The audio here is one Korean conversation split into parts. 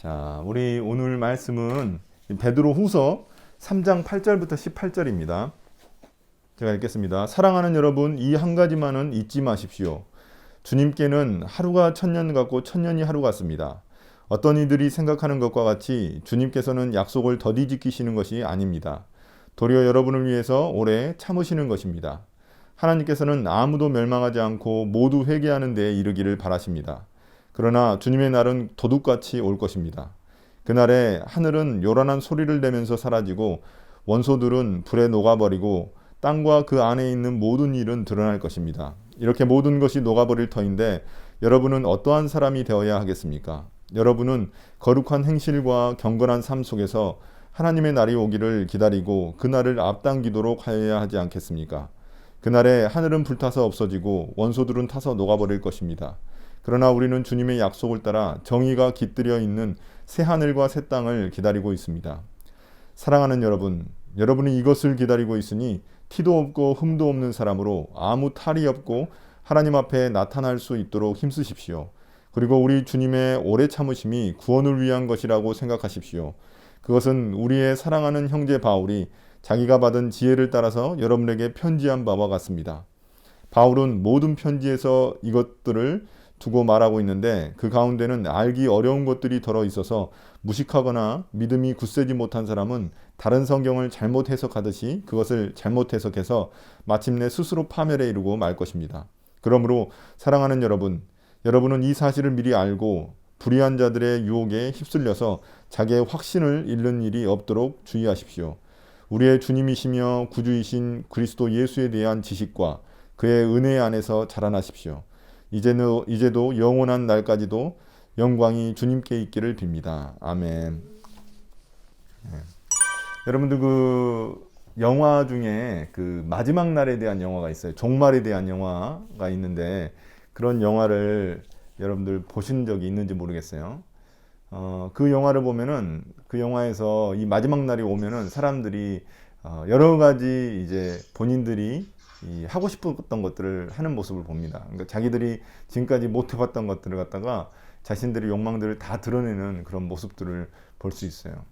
자, 우리 오늘 말씀은 베드로 후서 3장 8절부터 18절입니다. 제가 읽겠습니다. 사랑하는 여러분, 이 한 가지만은 잊지 마십시오. 주님께는 하루가 천년 같고 천년이 하루 같습니다. 어떤 이들이 생각하는 것과 같이 주님께서는 약속을 더디 지키시는 것이 아닙니다. 도리어 여러분을 위해서 오래 참으시는 것입니다. 하나님께서는 아무도 멸망하지 않고 모두 회개하는 데에 이르기를 바라십니다. 그러나 주님의 날은 도둑같이 올 것입니다. 그날에 하늘은 요란한 소리를 내면서 사라지고 원소들은 불에 녹아버리고 땅과 그 안에 있는 모든 일은 드러날 것입니다. 이렇게 모든 것이 녹아버릴 터인데 여러분은 어떠한 사람이 되어야 하겠습니까? 여러분은 거룩한 행실과 경건한 삶 속에서 하나님의 날이 오기를 기다리고 그 날을 앞당기도록 하여야 하지 않겠습니까? 그날에 하늘은 불타서 없어지고 원소들은 타서 녹아버릴 것입니다. 그러나 우리는 주님의 약속을 따라 정의가 깃들여 있는 새 하늘과 새 땅을 기다리고 있습니다. 사랑하는 여러분, 여러분이 이것을 기다리고 있으니 티도 없고 흠도 없는 사람으로 아무 탈이 없고 하나님 앞에 나타날 수 있도록 힘쓰십시오. 그리고 우리 주님의 오래 참으심이 구원을 위한 것이라고 생각하십시오. 그것은 우리의 사랑하는 형제 바울이 자기가 받은 지혜를 따라서 여러분에게 편지한 바와 같습니다. 바울은 모든 편지에서 이것들을 두고 말하고 있는데 그 가운데는 알기 어려운 것들이 들어 있어서 무식하거나 믿음이 굳세지 못한 사람은 다른 성경을 잘못 해석하듯이 그것을 잘못 해석해서 마침내 스스로 파멸에 이르고 말 것입니다. 그러므로 사랑하는 여러분, 여러분은 이 사실을 미리 알고 불의한 자들의 유혹에 휩쓸려서 자기의 확신을 잃는 일이 없도록 주의하십시오. 우리의 주님이시며 구주이신 그리스도 예수에 대한 지식과 그의 은혜 안에서 자라나십시오. 이제도 영원한 날까지도 영광이 주님께 있기를 빕니다. 아멘. 네. 여러분들 그 영화 중에 그 마지막 날에 대한 영화가 있어요. 종말에 대한 영화가 있는데 그런 영화를 여러분들 보신 적이 있는지 모르겠어요. 그 영화를 보면은 그 영화에서 이 마지막 날이 오면은 사람들이 여러 가지 이제 본인들이 하고 싶었던 것들을 하는 모습을 봅니다. 그러니까 자기들이 지금까지 못 해봤던 것들을 갖다가 자신들의 욕망들을 다 드러내는 그런 모습들을 볼 수 있어요.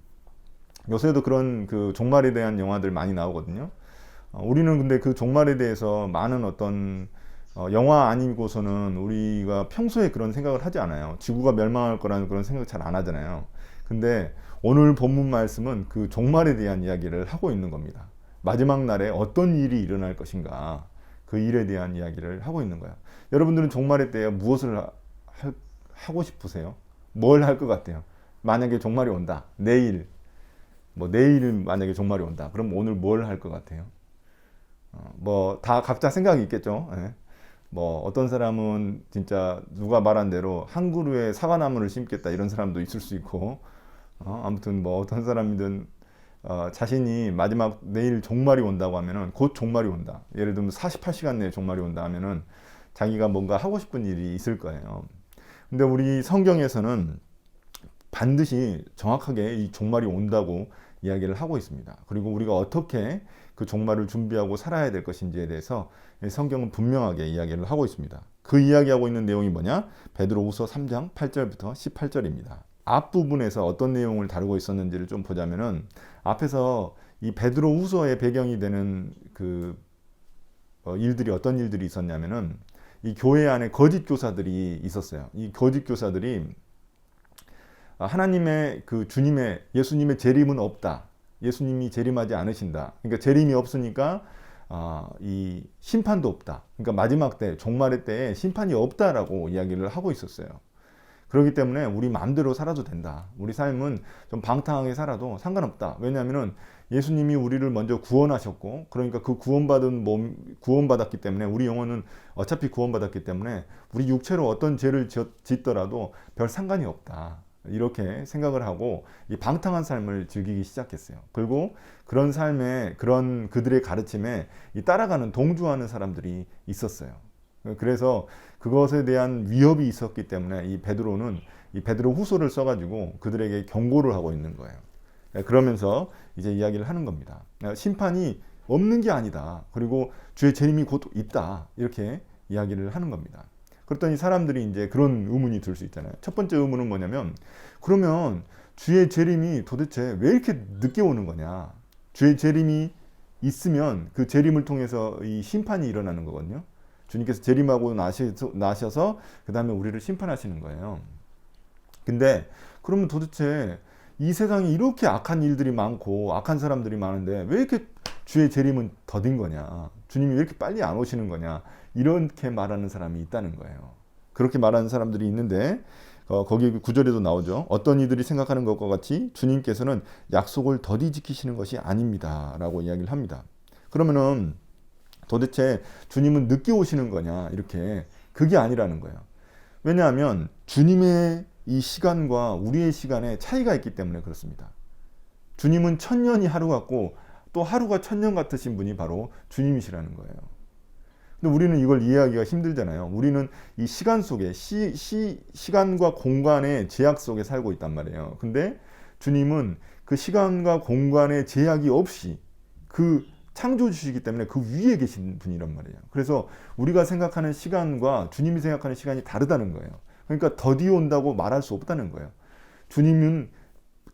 요새도 그런 그 종말에 대한 영화들 많이 나오거든요. 우리는 근데 그 종말에 대해서 많은 어떤 영화 아니고서는 우리가 평소에 그런 생각을 하지 않아요. 지구가 멸망할 거라는 그런 생각 잘 안 하잖아요. 근데 오늘 본문 말씀은 그 종말에 대한 이야기를 하고 있는 겁니다. 마지막 날에 어떤 일이 일어날 것인가, 그 일에 대한 이야기를 하고 있는 거야. 여러분들은 종말의 때에 무엇을 하고 싶으세요? 뭘 할 것 같아요? 만약에 종말이 온다. 내일은 만약에 종말이 온다. 그럼 오늘 뭘 할 것 같아요? 다 각자 생각이 있겠죠. 예. 어떤 사람은 진짜 누가 말한 대로 한 그루에 사과나무를 심겠다 이런 사람도 있을 수 있고, 아무튼 어떤 사람이든 자신이 마지막 내일 종말이 온다고 하면은 곧 종말이 온다. 예를 들면 48시간 내에 종말이 온다 하면은 자기가 뭔가 하고 싶은 일이 있을 거예요. 근데 우리 성경에서는 반드시 정확하게 이 종말이 온다고 이야기를 하고 있습니다. 그리고 우리가 어떻게 그 종말을 준비하고 살아야 될 것인지에 대해서 성경은 분명하게 이야기를 하고 있습니다. 그 이야기하고 있는 내용이 뭐냐? 베드로후서 3장 8절부터 18절입니다. 앞부분에서 어떤 내용을 다루고 있었는지를 좀 보자면은 앞에서 이 베드로후서의 배경이 되는 그 일들이 어떤 일들이 있었냐면은 이 교회 안에 거짓 교사들이 있었어요. 이 거짓 교사들이 하나님의 그 주님의 예수님의 재림은 없다. 예수님이 재림하지 않으신다. 그러니까 재림이 없으니까 이 심판도 없다. 그러니까 마지막 때 종말의 때에 심판이 없다라고 이야기를 하고 있었어요. 그렇기 때문에 우리 마음대로 살아도 된다. 우리 삶은 좀 방탕하게 살아도 상관없다. 왜냐하면 예수님이 우리를 먼저 구원하셨고, 그러니까 그 구원받았기 때문에 우리 영혼은 어차피 구원받았기 때문에 우리 육체로 어떤 죄를 짓더라도 별 상관이 없다. 이렇게 생각을 하고 이 방탕한 삶을 즐기기 시작했어요. 그리고 그런 삶에 그런 그들의 가르침에 따라가는 동조하는 사람들이 있었어요. 그래서 그것에 대한 위협이 있었기 때문에 이 베드로는 이 베드로 후서를 써가지고 그들에게 경고를 하고 있는 거예요. 그러면서 이제 이야기를 하는 겁니다. 심판이 없는 게 아니다. 그리고 주의 재림이 곧 있다. 이렇게 이야기를 하는 겁니다. 그랬더니 사람들이 이제 그런 의문이 들 수 있잖아요. 첫 번째 의문은 뭐냐면, 그러면 주의 재림이 도대체 왜 이렇게 늦게 오는 거냐? 주의 재림이 있으면 그 재림을 통해서 이 심판이 일어나는 거거든요. 주님께서 재림하고 나셔서 그 다음에 우리를 심판하시는 거예요. 근데 그러면 도대체 이 세상에 이렇게 악한 일들이 많고 악한 사람들이 많은데 왜 이렇게 주의 재림은 더딘 거냐? 주님이 왜 이렇게 빨리 안 오시는 거냐? 이렇게 말하는 사람이 있다는 거예요. 그렇게 말하는 사람들이 있는데 거기 구절에도 나오죠. 어떤 이들이 생각하는 것과 같이 주님께서는 약속을 더디 지키시는 것이 아닙니다. 라고 이야기를 합니다. 그러면은 도대체 주님은 늦게 오시는 거냐? 이렇게 그게 아니라는 거예요. 왜냐하면 주님의 이 시간과 우리의 시간에 차이가 있기 때문에 그렇습니다. 주님은 천년이 하루 같고 또 하루가 천년 같으신 분이 바로 주님이시라는 거예요. 근데 우리는 이걸 이해하기가 힘들잖아요. 우리는 이 시간 속에 시간과 공간의 제약 속에 살고 있단 말이에요. 근데 주님은 그 시간과 공간의 제약이 없이 그 창조주시기 때문에 그 위에 계신 분이란 말이에요. 그래서 우리가 생각하는 시간과 주님이 생각하는 시간이 다르다는 거예요. 그러니까 더디 온다고 말할 수 없다는 거예요. 주님은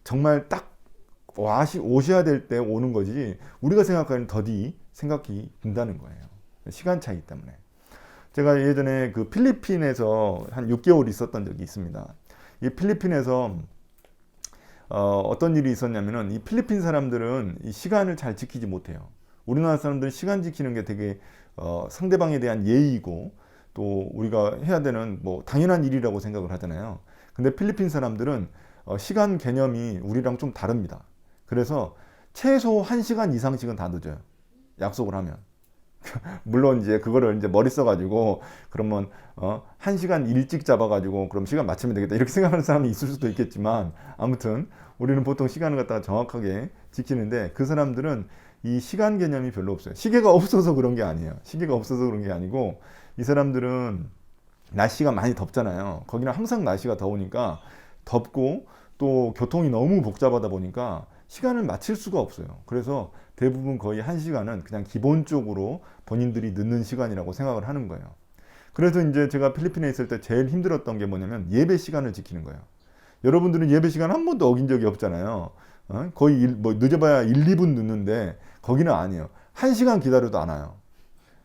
정말 딱 오셔야 될 때 오는 거지 우리가 생각하는 더디 생각이 든다는 거예요. 시간 차이 때문에. 제가 예전에 그 필리핀에서 한 6개월 있었던 적이 있습니다. 이 필리핀에서 어떤 일이 있었냐면은 이 필리핀 사람들은 이 시간을 잘 지키지 못해요. 우리나라 사람들은 시간 지키는 게 되게 상대방에 대한 예의이고 또 우리가 해야 되는 뭐 당연한 일이라고 생각을 하잖아요. 근데 필리핀 사람들은 시간 개념이 우리랑 좀 다릅니다. 그래서 최소 1시간 이상씩은 다 늦어요. 약속을 하면. 물론 이제 그거를 이제 머리 써가지고 그러면 1시간 일찍 잡아가지고 그럼 시간 맞추면 되겠다 이렇게 생각하는 사람이 있을 수도 있겠지만 아무튼 우리는 보통 시간을 갖다가 정확하게 지키는데 그 사람들은 이 시간 개념이 별로 없어요. 시계가 없어서 그런 게 아니에요. 시계가 없어서 그런 게 아니고 이 사람들은 날씨가 많이 덥잖아요. 거기는 항상 날씨가 더우니까 덥고 또 교통이 너무 복잡하다 보니까 시간을 맞출 수가 없어요. 그래서 대부분 거의 1시간은 그냥 기본적으로 본인들이 늦는 시간이라고 생각을 하는 거예요. 그래서 이제 제가 필리핀에 있을 때 제일 힘들었던 게 뭐냐면 예배 시간을 지키는 거예요. 여러분들은 예배 시간 한 번도 어긴 적이 없잖아요. 거의 늦어봐야 1, 2분 늦는데 거기는 아니에요. 1시간 기다려도 안 와요.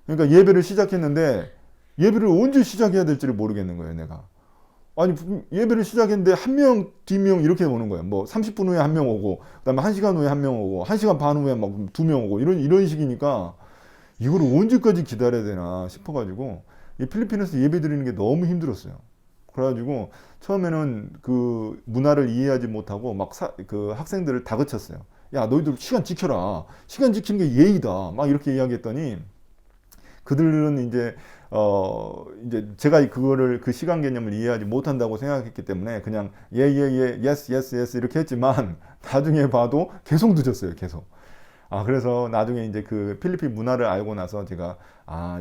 그러니까 예배를 시작했는데 예배를 언제 시작해야 될지를 모르겠는 거예요, 내가. 아니, 예배를 시작했는데 한 명, 뒷명 이렇게 오는 거예요. 뭐 30분 후에 한 명 오고, 그다음에 1시간 후에 한 명 오고, 1시간 반 후에 막 2명 오고, 이런 식이니까 이걸 언제까지 기다려야 되나 싶어가지고 이 필리핀에서 예배 드리는 게 너무 힘들었어요. 그래가지고 처음에는 그 문화를 이해하지 못하고 막 그 학생들을 다그쳤어요. 야, 너희들 시간 지켜라. 시간 지키는 게 예의다. 막 이렇게 이야기했더니 그들은 이제 제가 그거를 그 시간 개념을 이해하지 못한다고 생각했기 때문에 그냥 yes 이렇게 했지만 나중에 봐도 계속 늦었어요. 계속. 그래서 나중에 이제 그 필리핀 문화를 알고 나서 제가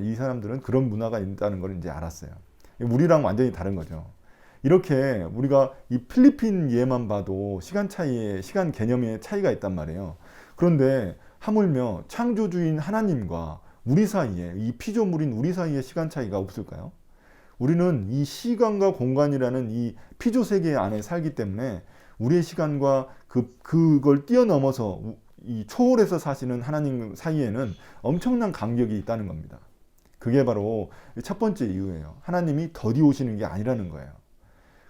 이 사람들은 그런 문화가 있다는 걸 이제 알았어요. 우리랑 완전히 다른 거죠. 이렇게 우리가 이 필리핀 예만 봐도 시간 개념의 차이가 있단 말이에요. 그런데 하물며 창조주인 하나님과 우리 사이에 이 피조물인 우리 사이에 시간 차이가 없을까요? 우리는 이 시간과 공간이라는 이 피조 세계 안에 살기 때문에 우리의 시간과 그걸 뛰어넘어서 이 초월해서 사시는 하나님 사이에는 엄청난 간격이 있다는 겁니다. 그게 바로 첫 번째 이유예요. 하나님이 더디 오시는 게 아니라는 거예요.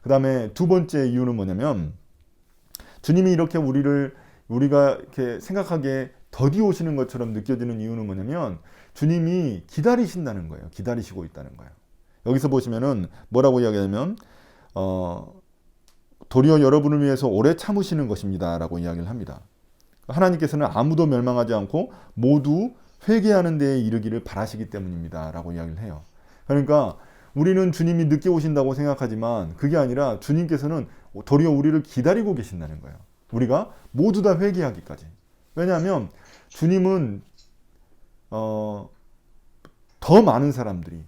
그 다음에 두 번째 이유는 뭐냐면 주님이 이렇게 우리가 이렇게 생각하기에 더디 오시는 것처럼 느껴지는 이유는 뭐냐면 주님이 기다리신다는 거예요. 기다리시고 있다는 거예요. 여기서 보시면은 뭐라고 이야기하냐면 도리어 여러분을 위해서 오래 참으시는 것입니다. 라고 이야기를 합니다. 하나님께서는 아무도 멸망하지 않고 모두 회개하는 데에 이르기를 바라시기 때문입니다. 라고 이야기를 해요. 그러니까 우리는 주님이 늦게 오신다고 생각하지만 그게 아니라 주님께서는 도리어 우리를 기다리고 계신다는 거예요. 우리가 모두 다 회개하기까지. 왜냐하면 주님은 더 많은 사람들이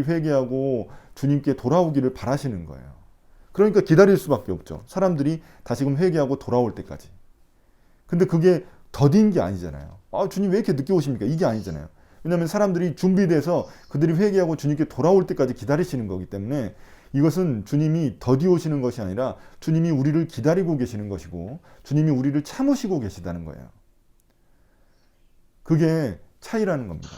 회개하고 주님께 돌아오기를 바라시는 거예요. 그러니까 기다릴 수밖에 없죠. 사람들이 다시금 회개하고 돌아올 때까지. 근데 그게 더딘 게 아니잖아요. 주님 왜 이렇게 늦게 오십니까? 이게 아니잖아요. 왜냐하면 사람들이 준비돼서 그들이 회개하고 주님께 돌아올 때까지 기다리시는 거기 때문에 이것은 주님이 더디 오시는 것이 아니라 주님이 우리를 기다리고 계시는 것이고 주님이 우리를 참으시고 계시다는 거예요. 그게 차이라는 겁니다.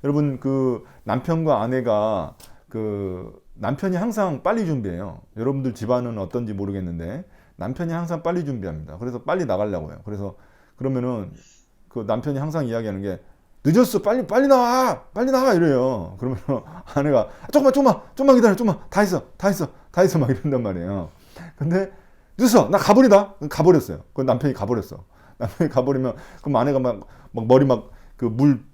여러분, 그 남편과 아내가 그 남편이 항상 빨리 준비해요. 여러분들 집안은 어떤지 모르겠는데 남편이 항상 빨리 준비합니다. 그래서 빨리 나가려고 해요. 그래서 그러면은 그 남편이 항상 이야기하는 게 늦었어, 빨리 나와, 빨리 나와 이래요. 그러면 아내가 조금만 기다려, 다 했어 막 이런단 말이에요. 근데 늦었어, 나 가버렸어요. 그 남편이 가버렸어. 남편이 가버리면 그럼 아내가 막 머리 막 그 물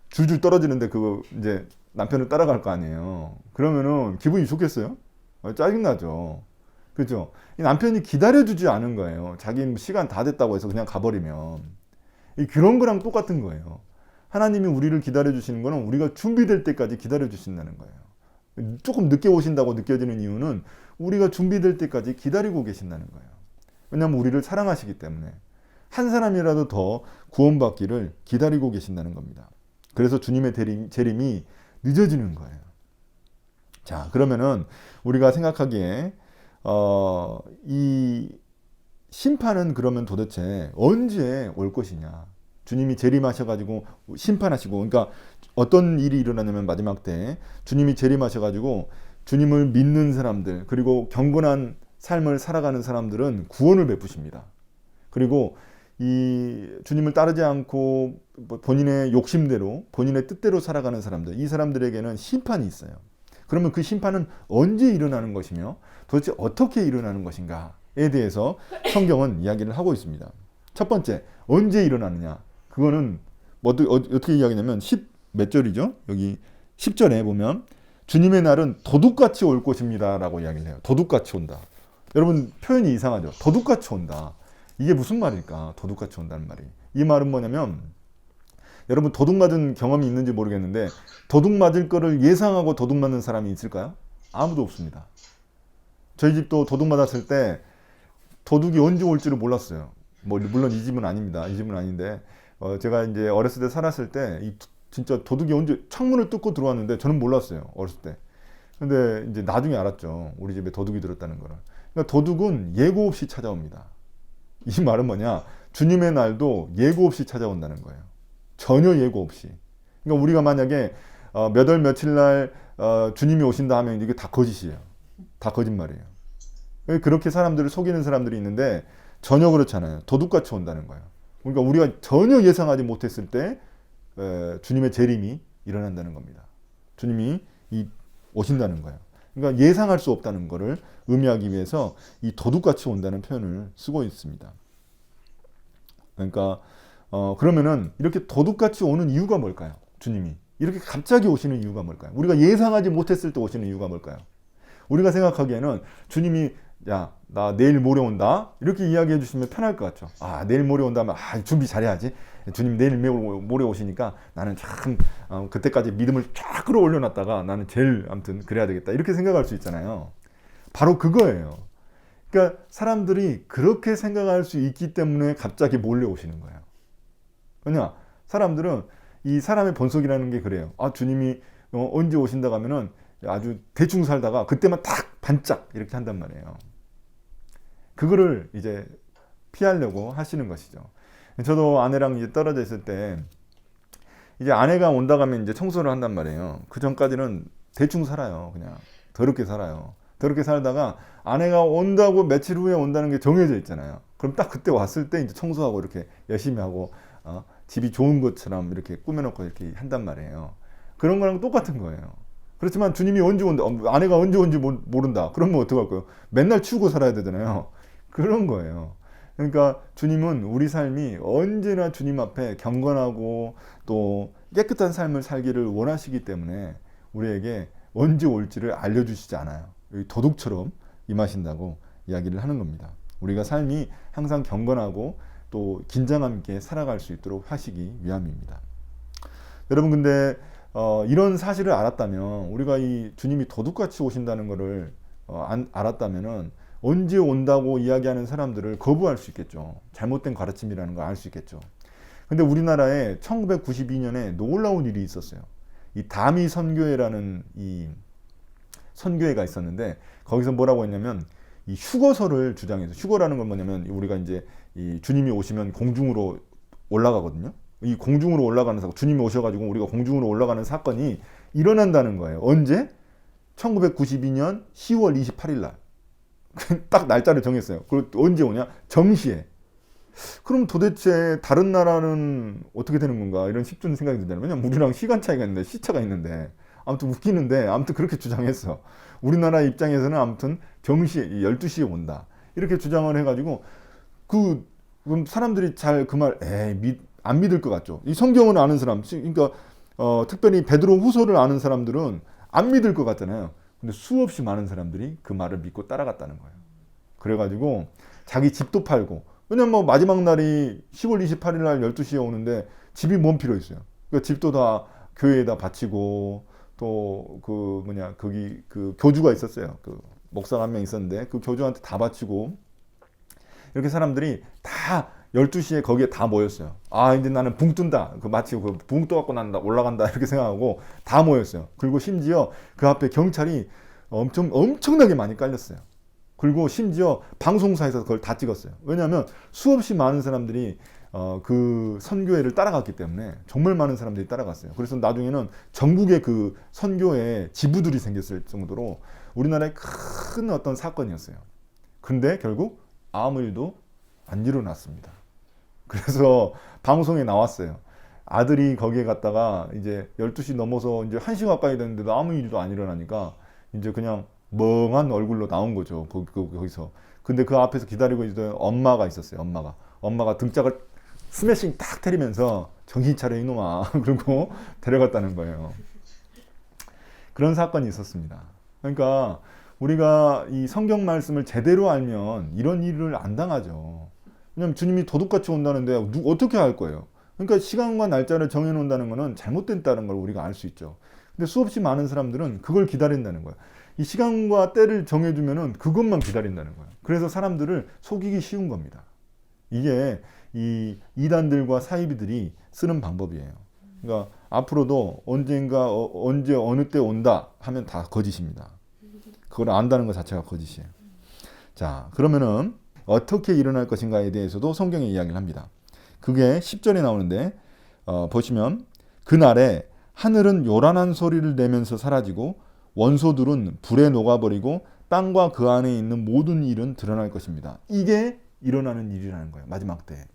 줄줄 떨어지는데 그거 이제 남편을 따라갈 거 아니에요. 그러면은 기분이 좋겠어요? 짜증나죠. 그죠? 이 남편이 기다려주지 않은 거예요. 자기 시간 다 됐다고 해서 그냥 가버리면. 그런 거랑 똑같은 거예요. 하나님이 우리를 기다려주시는 거는 우리가 준비될 때까지 기다려주신다는 거예요. 조금 늦게 오신다고 느껴지는 이유는 우리가 준비될 때까지 기다리고 계신다는 거예요. 왜냐하면 우리를 사랑하시기 때문에 한 사람이라도 더 구원받기를 기다리고 계신다는 겁니다. 그래서 주님의 재림이 늦어지는 거예요. 자, 그러면은 우리가 생각하기에 이 심판은 그러면 도대체 언제 올 것이냐? 주님이 재림하셔가지고 심판하시고, 그러니까 어떤 일이 일어나냐면 마지막 때 주님이 재림하셔가지고 주님을 믿는 사람들 그리고 경건한 삶을 살아가는 사람들은 구원을 베푸십니다. 그리고 이 주님을 따르지 않고 본인의 욕심대로 본인의 뜻대로 살아가는 사람들, 이 사람들에게는 심판이 있어요. 그러면 그 심판은 언제 일어나는 것이며 도대체 어떻게 일어나는 것인가에 대해서 성경은 이야기를 하고 있습니다. 첫 번째, 언제 일어나느냐? 그거는 어떻게 이야기냐면 10 몇 절이죠? 여기 10절에 보면 주님의 날은 도둑같이 올 것입니다 라고 이야기를 해요. 도둑같이 온다. 여러분, 표현이 이상하죠? 도둑같이 온다. 이게 무슨 말일까? 도둑같이 온다는 말이. 이 말은 뭐냐면, 여러분 도둑 맞은 경험이 있는지 모르겠는데 도둑 맞을 거를 예상하고 도둑 맞는 사람이 있을까요? 아무도 없습니다. 저희 집도 도둑 맞았을 때 도둑이 언제 올지를 몰랐어요. 물론 이 집은 아닙니다. 이 집은 아닌데 제가 이제 어렸을 때 살았을 때 진짜 도둑이 언제 창문을 뚫고 들어왔는데 저는 몰랐어요. 어렸을 때. 근데 이제 나중에 알았죠. 우리 집에 도둑이 들었다는 거를. 그러니까 도둑은 예고 없이 찾아옵니다. 이 말은 뭐냐? 주님의 날도 예고 없이 찾아온다는 거예요. 전혀 예고 없이. 그러니까 우리가 만약에 몇 월 며칠 날 주님이 오신다 하면 이게 다 거짓이에요. 다 거짓말이에요. 그렇게 사람들을 속이는 사람들이 있는데 전혀 그렇잖아요. 도둑같이 온다는 거예요. 그러니까 우리가 전혀 예상하지 못했을 때 주님의 재림이 일어난다는 겁니다. 주님이 오신다는 거예요. 그러니까 예상할 수 없다는 것을 의미하기 위해서 이 도둑같이 온다는 표현을 쓰고 있습니다. 그러니까 그러면은 이렇게 도둑같이 오는 이유가 뭘까요? 주님이 이렇게 갑자기 오시는 이유가 뭘까요? 우리가 예상하지 못했을 때 오시는 이유가 뭘까요? 우리가 생각하기에는 주님이 야, 나 내일 모레 온다 이렇게 이야기해 주시면 편할 것 같죠. 아, 내일 모레 온다면 준비 잘해야지. 주님 내일 모레 오시니까 나는 참 그때까지 믿음을 쫙 끌어올려 놨다가 나는 제일 아무튼 그래야 되겠다 이렇게 생각할 수 있잖아요. 바로 그거예요. 그러니까 사람들이 그렇게 생각할 수 있기 때문에 갑자기 몰려오시는 거예요. 왜냐? 사람들은 이 사람의 본성이라는 게 그래요. 아, 주님이 언제 오신다고 하면은 아주 대충 살다가 그때만 딱 반짝 이렇게 한단 말이에요. 그거를 이제 피하려고 하시는 것이죠. 저도 아내랑 이제 떨어져 있을 때 이제 아내가 온다고 하면 이제 청소를 한단 말이에요. 그 전까지는 대충 살아요. 그냥 더럽게 살아요. 더럽게 살다가 아내가 온다고 며칠 후에 온다는 게 정해져 있잖아요. 그럼 딱 그때 왔을 때 이제 청소하고 이렇게 열심히 하고 집이 좋은 것처럼 이렇게 꾸며놓고 이렇게 한단 말이에요. 그런 거랑 똑같은 거예요. 그렇지만 주님이 언제 온다, 아내가 언제 온지 모른다. 그러면 어떡할 거예요? 맨날 치우고 살아야 되잖아요. 그런 거예요. 그러니까 주님은 우리 삶이 언제나 주님 앞에 경건하고 또 깨끗한 삶을 살기를 원하시기 때문에 우리에게 언제 올지를 알려주시지 않아요. 도둑처럼 임하신다고 이야기를 하는 겁니다. 우리가 삶이 항상 경건하고 또 긴장감 있게 살아갈 수 있도록 하시기 위함입니다. 여러분, 근데 이런 사실을 알았다면, 우리가 이 주님이 도둑같이 오신다는 것을 알았다면은 언제 온다고 이야기하는 사람들을 거부할 수 있겠죠. 잘못된 가르침이라는 걸 알 수 있겠죠. 근데 우리나라에 1992년에 놀라운 일이 있었어요. 이 다미 선교회라는 이 선교회가 있었는데 거기서 뭐라고 했냐면 이 휴거서를 주장해서, 휴거라는 건 뭐냐면 우리가 이제 이 주님이 오시면 공중으로 올라가거든요. 이 공중으로 올라가는 사건, 주님이 오셔가지고 우리가 공중으로 올라가는 사건이 일어난다는 거예요. 언제? 1992년 10월 28일 날. 딱 날짜를 정했어요. 그리고 언제 오냐? 정시에. 그럼 도대체 다른 나라는 어떻게 되는 건가? 이런 싶은 생각이 들잖아요. 왜냐면 우리랑 시간 차이가 있는데, 시차가 있는데. 아무튼 웃기는데, 아무튼 그렇게 주장했어. 우리나라 입장에서는 아무튼 정시에, 12시에 온다. 이렇게 주장을 해가지고, 그럼 사람들이 잘 그 말, 안 믿을 것 같죠. 이 성경을 아는 사람, 그러니까, 특별히 베드로 후서를 아는 사람들은 안 믿을 것 같잖아요. 근데 수없이 많은 사람들이 그 말을 믿고 따라갔다는 거예요. 그래가지고 자기 집도 팔고, 왜냐면 뭐 마지막 날이 10월 28일 날 12시에 오는데 집이 뭔 필요 있어요. 그러니까 집도 다 교회에다 바치고, 또 거기 그 교주가 있었어요. 그 목사가 한 명 있었는데 그 교주한테 다 바치고, 이렇게 사람들이 다 12시에 거기에 다 모였어요. 아, 이제 나는 붕 뜬다. 마치 붕 떠갖고 난다, 올라간다, 이렇게 생각하고 다 모였어요. 그리고 심지어 그 앞에 경찰이 엄청나게 많이 깔렸어요. 그리고 심지어 방송사에서 그걸 다 찍었어요. 왜냐하면 수없이 많은 사람들이 그 선교회를 따라갔기 때문에, 정말 많은 사람들이 따라갔어요. 그래서 나중에는 전국에 그 선교회 지부들이 생겼을 정도로 우리나라의 큰 어떤 사건이었어요. 근데 결국 아무 일도 안 일어났습니다. 그래서 방송에 나왔어요. 아들이 거기에 갔다가 이제 12시 넘어서 이제 1시 가까이 됐는데도 아무 일도 안 일어나니까 이제 그냥 멍한 얼굴로 나온 거죠. 거기서. 근데 그 앞에서 기다리고 있던 엄마가 있었어요. 엄마가 등짝을 스매싱 딱 때리면서 정신 차려 이놈아. 그러고 데려갔다는 거예요. 그런 사건이 있었습니다. 그러니까 우리가 이 성경 말씀을 제대로 알면 이런 일을 안 당하죠. 왜냐면 주님이 도둑같이 온다는데 어떻게 할 거예요? 그러니까 시간과 날짜를 정해놓는다는 것은 잘못됐다는 걸 우리가 알 수 있죠. 근데 수없이 많은 사람들은 그걸 기다린다는 거예요. 이 시간과 때를 정해주면은 그것만 기다린다는 거예요. 그래서 사람들을 속이기 쉬운 겁니다. 이게 이 이단들과 사이비들이 쓰는 방법이에요. 그러니까 앞으로도 언젠가 언제 어느 때 온다 하면 다 거짓입니다. 그걸 안다는 것 자체가 거짓이에요. 자, 그러면은 어떻게 일어날 것인가에 대해서도 성경에 이야기를 합니다. 그게 10절에 나오는데 보시면 그날에 하늘은 요란한 소리를 내면서 사라지고 원소들은 불에 녹아버리고 땅과 그 안에 있는 모든 일은 드러날 것입니다. 이게 일어나는 일이라는 거예요. 마지막 때.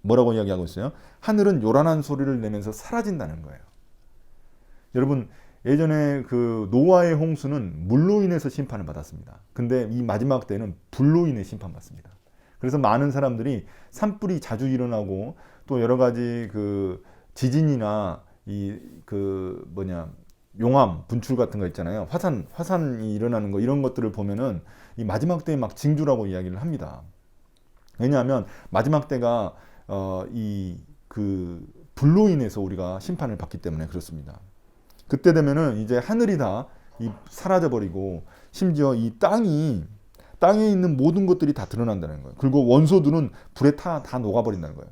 뭐라고 이야기하고 있어요? 하늘은 요란한 소리를 내면서 사라진다는 거예요. 여러분, 예전에 그 노아의 홍수는 물로 인해서 심판을 받았습니다. 근데 이 마지막 때는 불로 인해 심판받습니다. 그래서 많은 사람들이 산불이 자주 일어나고 또 여러 가지 그 지진이나 용암 분출 같은 거 있잖아요. 화산이 일어나는 거, 이런 것들을 보면은 이 마지막 때에 막 징조라고 이야기를 합니다. 왜냐하면 마지막 때가 불로 인해서 우리가 심판을 받기 때문에 그렇습니다. 그때 되면은 이제 하늘이 다 사라져버리고 심지어 이 땅에 있는 모든 것들이 다 드러난다는 거예요. 그리고 원소들은 불에 다 녹아버린다는 거예요.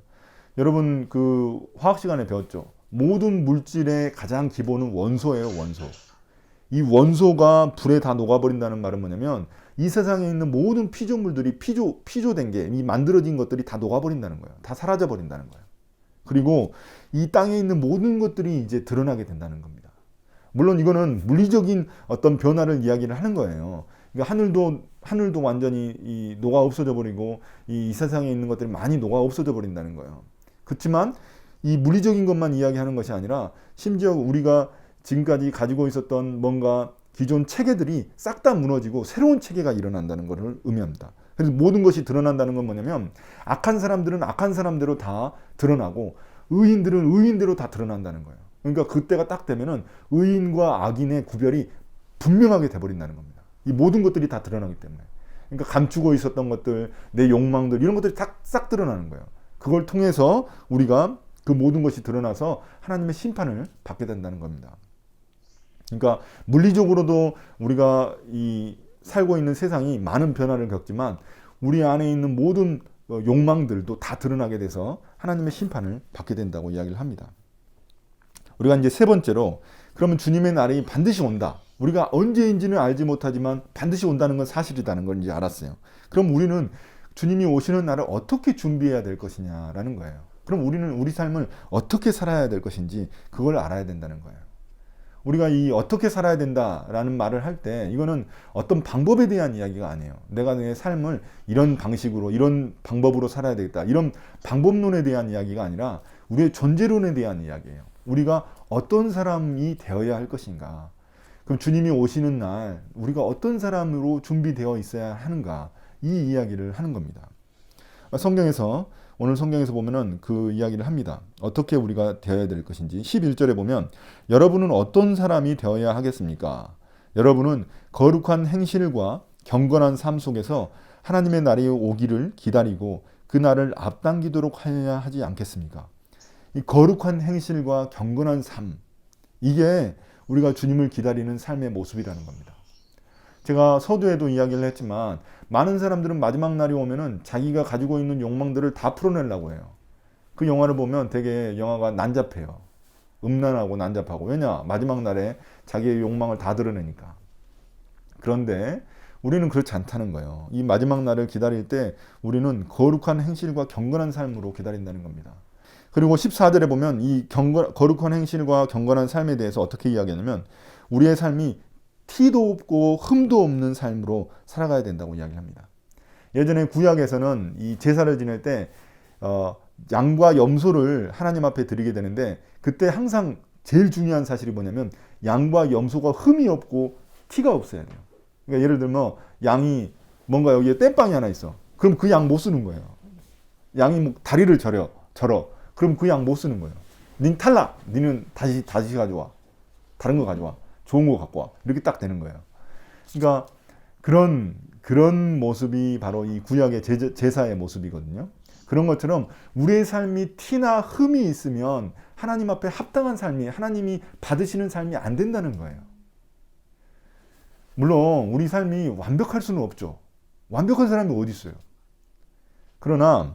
여러분 그 화학 시간에 배웠죠. 모든 물질의 가장 기본은 원소예요. 원소. 이 원소가 불에 다 녹아버린다는 말은 뭐냐면 이 세상에 있는 모든 피조물들이 피조된 게, 이 만들어진 것들이 다 녹아버린다는 거예요. 다 사라져버린다는 거예요. 그리고 이 땅에 있는 모든 것들이 이제 드러나게 된다는 겁니다. 물론 이거는 물리적인 어떤 변화를 이야기를 하는 거예요. 그러니까 하늘도 완전히 녹아 없어져 버리고 이 세상에 있는 것들이 많이 녹아 없어져 버린다는 거예요. 그렇지만 이 물리적인 것만 이야기하는 것이 아니라 심지어 우리가 지금까지 가지고 있었던 뭔가 기존 체계들이 싹 다 무너지고 새로운 체계가 일어난다는 것을 의미합니다. 그래서 모든 것이 드러난다는 건 뭐냐면 악한 사람들은 악한 사람대로 다 드러나고 의인들은 의인대로 다 드러난다는 거예요. 그러니까 그때가 딱 되면은 의인과 악인의 구별이 분명하게 돼버린다는 겁니다. 이 모든 것들이 다 드러나기 때문에. 그러니까 감추고 있었던 것들, 내 욕망들, 이런 것들이 싹 드러나는 거예요. 그걸 통해서 우리가 그 모든 것이 드러나서 하나님의 심판을 받게 된다는 겁니다. 그러니까 물리적으로도 우리가 살고 있는 세상이 많은 변화를 겪지만 우리 안에 있는 모든 욕망들도 다 드러나게 돼서 하나님의 심판을 받게 된다고 이야기를 합니다. 우리가 이제 세 번째로 그러면 주님의 날이 반드시 온다. 우리가 언제인지는 알지 못하지만 반드시 온다는 건 사실이라는 걸 이제 알았어요. 그럼 우리는 주님이 오시는 날을 어떻게 준비해야 될 것이냐라는 거예요. 그럼 우리는 우리 삶을 어떻게 살아야 될 것인지 그걸 알아야 된다는 거예요. 우리가 이 어떻게 살아야 된다라는 말을 할 때 이거는 어떤 방법에 대한 이야기가 아니에요. 내가 내 삶을 이런 방식으로 이런 방법으로 살아야 되겠다. 이런 방법론에 대한 이야기가 아니라 우리의 존재론에 대한 이야기예요. 우리가 어떤 사람이 되어야 할 것인가. 그럼 주님이 오시는 날 우리가 어떤 사람으로 준비되어 있어야 하는가. 이 이야기를 하는 겁니다. 오늘 성경에서 보면은 그 이야기를 합니다. 어떻게 우리가 되어야 될 것인지 11절에 보면 여러분은 어떤 사람이 되어야 하겠습니까? 여러분은 거룩한 행실과 경건한 삶 속에서 하나님의 날이 오기를 기다리고 그 날을 앞당기도록 하여야 하지 않겠습니까? 이 거룩한 행실과 경건한 삶, 이게 우리가 주님을 기다리는 삶의 모습이라는 겁니다. 제가 서두에도 이야기를 했지만 많은 사람들은 마지막 날이 오면은 자기가 가지고 있는 욕망들을 다 풀어내려고 해요. 그 영화를 보면 되게 영화가 난잡해요. 음란하고 난잡하고. 왜냐? 마지막 날에 자기의 욕망을 다 드러내니까. 그런데 우리는 그렇지 않다는 거예요. 이 마지막 날을 기다릴 때 우리는 거룩한 행실과 경건한 삶으로 기다린다는 겁니다. 그리고 14절에 보면 이 거룩한 행실과 경건한 삶에 대해서 어떻게 이야기하냐면 우리의 삶이 티도 없고 흠도 없는 삶으로 살아가야 된다고 이야기를 합니다. 예전에 구약에서는 이 제사를 지낼 때 양과 염소를 하나님 앞에 드리게 되는데 그때 항상 제일 중요한 사실이 뭐냐면 양과 염소가 흠이 없고 티가 없어야 돼요. 그러니까 예를 들면 양이 뭔가 여기에 땜빵이 하나 있어. 그럼 그 양 못 쓰는 거예요. 양이 뭐 다리를 절어. 그럼 그 양 못 쓰는 거예요. 닌 탈락. 니는 다시 가져와. 다른 거 가져와. 좋은 거 갖고 와. 이렇게 딱 되는 거예요. 그러니까 그런 모습이 바로 이 구약의 제사의 모습이거든요. 그런 것처럼 우리의 삶이 티나 흠이 있으면 하나님 앞에 합당한 삶이 하나님이 받으시는 삶이 안 된다는 거예요. 물론 우리 삶이 완벽할 수는 없죠. 완벽한 사람이 어디 있어요. 그러나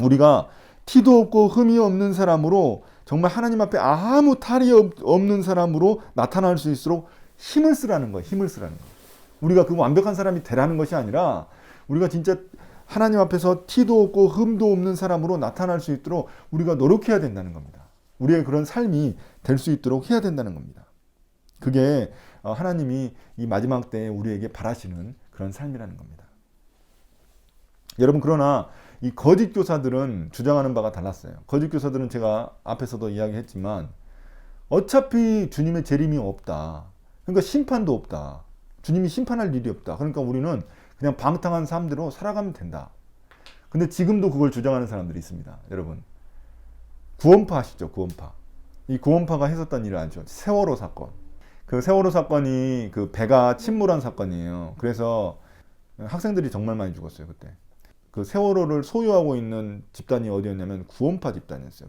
우리가 티도 없고 흠이 없는 사람으로 정말 하나님 앞에 아무 탈이 없는 사람으로 나타날 수 있도록 힘을 쓰라는 거예요. 힘을 쓰라는 거예요. 우리가 그 완벽한 사람이 되라는 것이 아니라 우리가 진짜 하나님 앞에서 티도 없고 흠도 없는 사람으로 나타날 수 있도록 우리가 노력해야 된다는 겁니다. 우리의 그런 삶이 될 수 있도록 해야 된다는 겁니다. 그게 하나님이 이 마지막 때에 우리에게 바라시는 그런 삶이라는 겁니다. 여러분, 그러나 이 거짓 교사들은 주장하는 바가 달랐어요. 거짓 교사들은 제가 앞에서도 이야기했지만 어차피 주님의 재림이 없다. 그러니까 심판도 없다. 주님이 심판할 일이 없다. 그러니까 우리는 그냥 방탕한 삶대로 살아가면 된다. 근데 지금도 그걸 주장하는 사람들이 있습니다. 여러분, 구원파 아시죠? 구원파. 이 구원파가 했었던 일을 아죠. 세월호 사건. 그 세월호 사건이 그 배가 침몰한 사건이에요. 그래서 학생들이 정말 많이 죽었어요, 그때. 그 세월호를 소유하고 있는 집단이 어디였냐면 구원파 집단이었어요.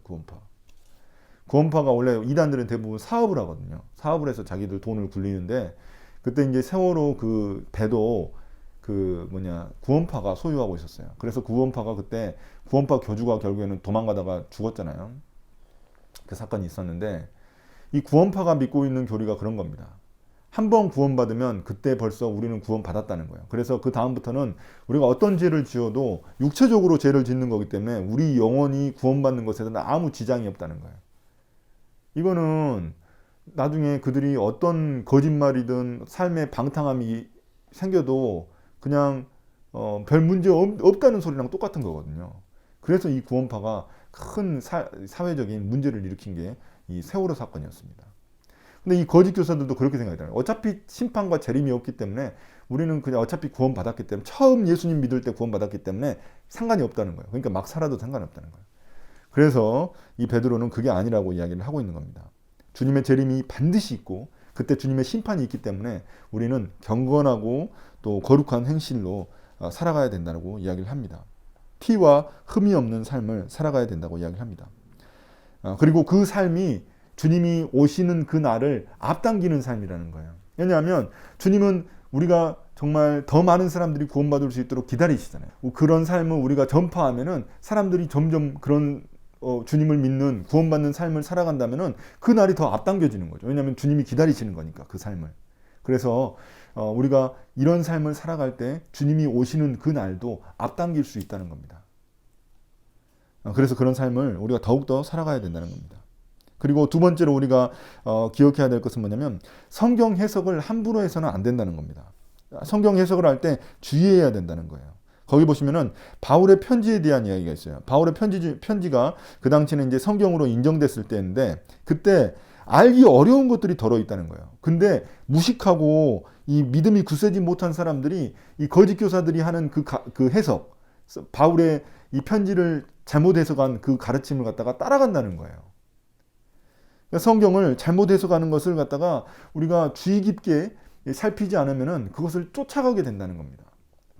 구원파가 원래 이단들은 대부분 사업을 하거든요. 사업을 해서 자기들 돈을 굴리는데 그때 이제 세월호 그 배도 구원파가 소유하고 있었어요. 그래서 구원파가 그때 구원파 교주가 결국에는 도망가다가 죽었잖아요. 그 사건이 있었는데 이 구원파가 믿고 있는 교리가 그런 겁니다. 한 번 구원받으면 그때 벌써 우리는 구원받았다는 거예요. 그래서 그 다음부터는 우리가 어떤 죄를 지어도 육체적으로 죄를 짓는 거기 때문에 우리 영혼이 구원받는 것에는 아무 지장이 없다는 거예요. 이거는 나중에 그들이 어떤 거짓말이든 삶의 방탕함이 생겨도 그냥 별 문제 없다는 소리랑 똑같은 거거든요. 그래서 이 구원파가 큰 사회적인 문제를 일으킨 게 이 세월호 사건이었습니다. 근데 이 거짓 교사들도 그렇게 생각하잖아요. 어차피 심판과 재림이 없기 때문에 우리는 그냥 어차피 구원받았기 때문에 처음 예수님 믿을 때 구원받았기 때문에 상관이 없다는 거예요. 그러니까 막 살아도 상관이 없다는 거예요. 그래서 이 베드로는 그게 아니라고 이야기를 하고 있는 겁니다. 주님의 재림이 반드시 있고 그때 주님의 심판이 있기 때문에 우리는 경건하고 또 거룩한 행실로 살아가야 된다고 이야기를 합니다. 티와 흠이 없는 삶을 살아가야 된다고 이야기를 합니다. 그리고 그 삶이 주님이 오시는 그 날을 앞당기는 삶이라는 거예요. 왜냐하면 주님은 우리가 정말 더 많은 사람들이 구원받을 수 있도록 기다리시잖아요. 그런 삶을 우리가 전파하면은 사람들이 점점 그런 주님을 믿는 구원받는 삶을 살아간다면은 그 날이 더 앞당겨지는 거죠. 왜냐하면 주님이 기다리시는 거니까 그 삶을. 그래서 우리가 이런 삶을 살아갈 때 주님이 오시는 그 날도 앞당길 수 있다는 겁니다. 그래서 그런 삶을 우리가 더욱더 살아가야 된다는 겁니다. 그리고 두 번째로 우리가 기억해야 될 것은 뭐냐면 성경 해석을 함부로 해서는 안 된다는 겁니다. 성경 해석을 할 때 주의해야 된다는 거예요. 거기 보시면은 바울의 편지에 대한 이야기가 있어요. 바울의 편지가 그 당시에는 이제 성경으로 인정됐을 때인데 그때 알기 어려운 것들이 덜어 있다는 거예요. 근데 무식하고 이 믿음이 굳세지 못한 사람들이 이 거짓 교사들이 하는 그 해석, 바울의 이 편지를 잘못 해석한 그 가르침을 갖다가 따라간다는 거예요. 성경을 잘못 해석하는 것을 갖다가 우리가 주의 깊게 살피지 않으면은 그것을 쫓아가게 된다는 겁니다.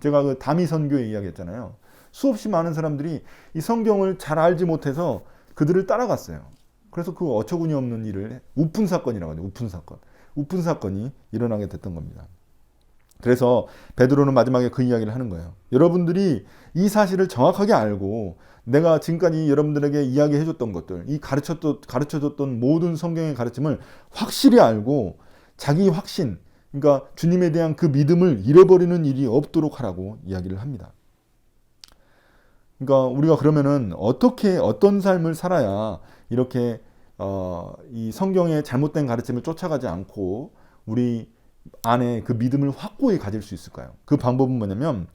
제가 그 다미 선교에 이야기했잖아요. 수없이 많은 사람들이 이 성경을 잘 알지 못해서 그들을 따라갔어요. 그래서 그 어처구니 없는 일을 우픈 사건이라고 하죠. 우픈 사건이 일어나게 됐던 겁니다. 그래서 베드로는 마지막에 그 이야기를 하는 거예요. 여러분들이 이 사실을 정확하게 알고 내가 지금까지 여러분들에게 이야기해줬던 것들, 이 가르쳐줬던 모든 성경의 가르침을 확실히 알고 자기 확신, 그러니까 주님에 대한 그 믿음을 잃어버리는 일이 없도록 하라고 이야기를 합니다. 그러니까 우리가 그러면은 어떤 삶을 살아야 이렇게 이 성경의 잘못된 가르침을 쫓아가지 않고 우리 안에 그 믿음을 확고히 가질 수 있을까요? 그 방법은 뭐냐면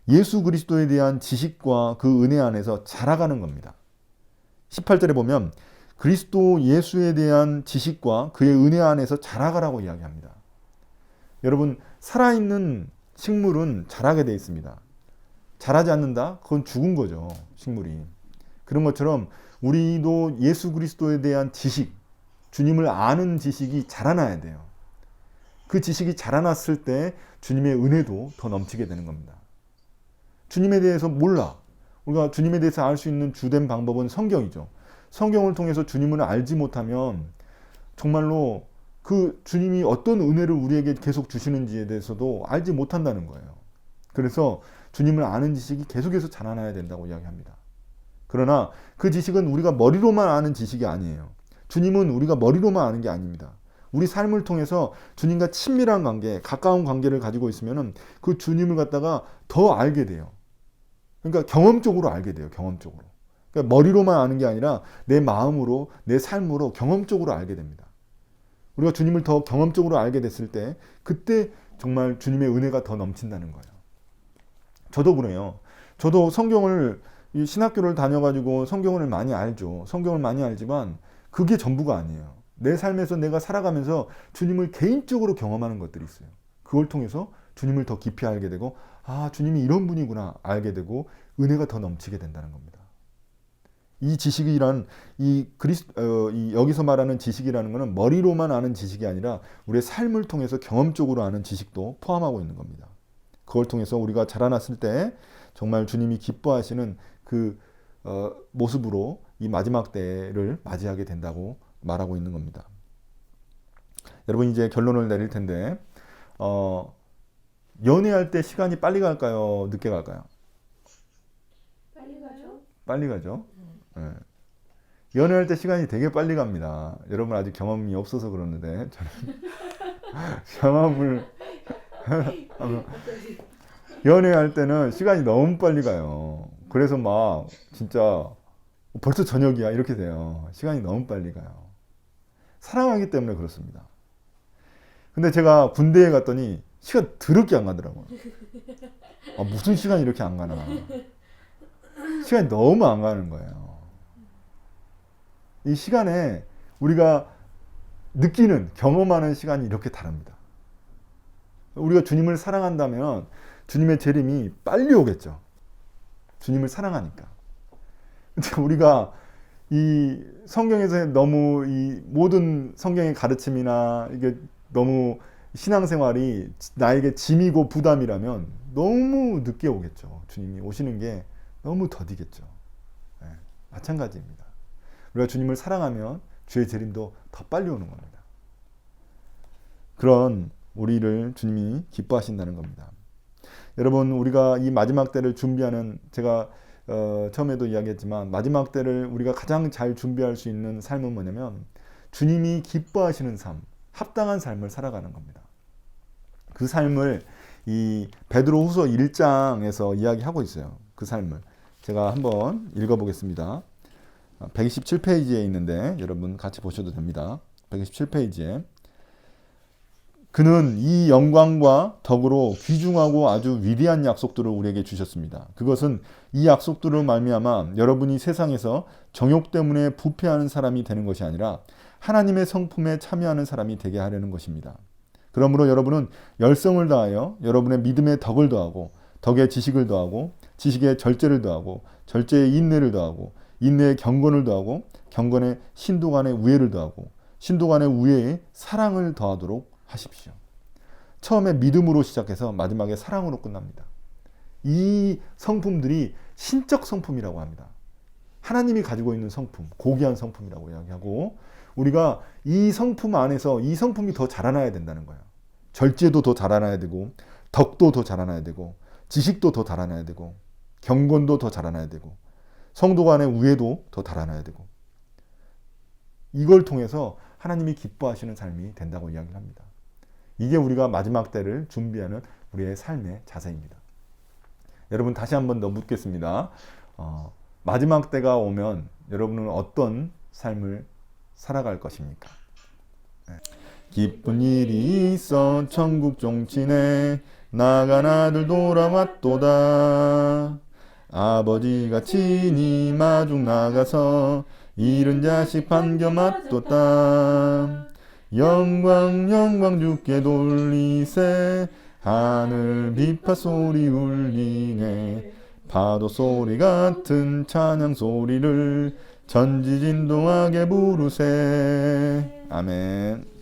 예수 그리스도에 대한 지식과 그 은혜 안에서 자라가는 겁니다. 18절에 보면 그리스도 예수에 대한 지식과 그의 은혜 안에서 자라가라고 이야기합니다. 여러분, 살아있는 식물은 자라게 되어 있습니다. 자라지 않는다? 그건 죽은 거죠, 식물이. 그런 것처럼 우리도 예수 그리스도에 대한 지식, 주님을 아는 지식이 자라나야 돼요. 그 지식이 자라났을 때 주님의 은혜도 더 넘치게 되는 겁니다. 주님에 대해서 몰라. 우리가 주님에 대해서 알 수 있는 주된 방법은 성경이죠. 성경을 통해서 주님을 알지 못하면 정말로 그 주님이 어떤 은혜를 우리에게 계속 주시는지에 대해서도 알지 못한다는 거예요. 그래서 주님을 아는 지식이 계속해서 자라나야 된다고 이야기합니다. 그러나 그 지식은 우리가 머리로만 아는 지식이 아니에요. 주님은 우리가 머리로만 아는 게 아닙니다. 우리 삶을 통해서 주님과 친밀한 관계, 가까운 관계를 가지고 있으면 그 주님을 갖다가 더 알게 돼요. 그러니까 경험적으로 알게 돼요. 경험적으로. 그러니까 머리로만 아는 게 아니라 내 마음으로, 내 삶으로 경험적으로 알게 됩니다. 우리가 주님을 더 경험적으로 알게 됐을 때 그때 정말 주님의 은혜가 더 넘친다는 거예요. 저도 그래요. 저도 성경을 신학교를 다녀가지고 성경을 많이 알죠. 성경을 많이 알지만 그게 전부가 아니에요. 내 삶에서 내가 살아가면서 주님을 개인적으로 경험하는 것들이 있어요. 그걸 통해서 주님을 더 깊이 알게 되고 주님이 이런 분이구나 알게 되고 은혜가 더 넘치게 된다는 겁니다. 이 지식이란 여기서 말하는 지식이라는 것은 머리로만 아는 지식이 아니라 우리의 삶을 통해서 경험적으로 아는 지식도 포함하고 있는 겁니다. 그걸 통해서 우리가 자라났을 때 정말 주님이 기뻐하시는 그 모습으로 이 마지막 때를 맞이하게 된다고 말하고 있는 겁니다. 여러분 이제 결론을 내릴 텐데 연애할 때 시간이 빨리 갈까요? 늦게 갈까요? 빨리 가죠? 빨리 가죠. 네. 연애할 때 시간이 되게 빨리 갑니다. 여러분 아직 경험이 없어서 그러는데 저는 경험을 연애할 때는 시간이 너무 빨리 가요. 그래서 막 진짜 벌써 저녁이야 이렇게 돼요. 시간이 너무 빨리 가요. 사랑하기 때문에 그렇습니다. 근데 제가 군대에 갔더니 시간 더럽게 안 가더라고요. 무슨 시간이 이렇게 안 가나. 시간이 너무 안 가는 거예요. 이 시간에 우리가 느끼는, 경험하는 시간이 이렇게 다릅니다. 우리가 주님을 사랑한다면 주님의 재림이 빨리 오겠죠. 주님을 사랑하니까. 근데 우리가 이 성경에서 너무 이 모든 성경의 가르침이나 이게 너무 신앙생활이 나에게 짐이고 부담이라면 너무 늦게 오겠죠. 주님이 오시는 게 너무 더디겠죠. 네, 마찬가지입니다. 우리가 주님을 사랑하면 주의 재림도 더 빨리 오는 겁니다. 그런 우리를 주님이 기뻐하신다는 겁니다. 여러분, 우리가 이 마지막 때를 준비하는, 제가 처음에도 이야기했지만 마지막 때를 우리가 가장 잘 준비할 수 있는 삶은 뭐냐면 주님이 기뻐하시는 삶, 합당한 삶을 살아가는 겁니다. 그 삶을 이 베드로후서 1장에서 이야기하고 있어요. 그 삶을 제가 한번 읽어보겠습니다. 127페이지에 있는데 여러분 같이 보셔도 됩니다. 127페이지에 그는 이 영광과 덕으로 귀중하고 아주 위대한 약속들을 우리에게 주셨습니다. 그것은 이 약속들로 말미암아 여러분이 세상에서 정욕 때문에 부패하는 사람이 되는 것이 아니라 하나님의 성품에 참여하는 사람이 되게 하려는 것입니다. 그러므로 여러분은 열성을 다하여 여러분의 믿음의 덕을 더하고 덕의 지식을 더하고 지식의 절제를 더하고 절제의 인내를 더하고 인내의 경건을 더하고 경건의 신도 간의 우애를 더하고 신도 간의 우애에 사랑을 더하도록 하십시오. 처음에 믿음으로 시작해서 마지막에 사랑으로 끝납니다. 이 성품들이 신적 성품이라고 합니다. 하나님이 가지고 있는 성품, 고귀한 성품이라고 이야기하고 우리가 이 성품 안에서 이 성품이 더 자라나야 된다는 거예요. 절제도 더 자라나야 되고 덕도 더 자라나야 되고 지식도 더 자라나야 되고 경건도 더 자라나야 되고 성도 간의 우애도 더 자라나야 되고 이걸 통해서 하나님이 기뻐하시는 삶이 된다고 이야기를 합니다. 이게 우리가 마지막 때를 준비하는 우리의 삶의 자세입니다. 여러분 다시 한번 더 묻겠습니다. 마지막 때가 오면 여러분은 어떤 삶을 살아갈 것입니까? 네. 기쁜 일이 있어 천국 종친에 나간 아들 돌아왔도다. 아버지가 친히 마중 나가서 잃은 자식 반겨 맞뒀다. 영광 영광 주께 돌리세 하늘 비파 소리 울리네. 파도 소리 같은 찬양 소리를 전지진동하게 부르세. 아멘.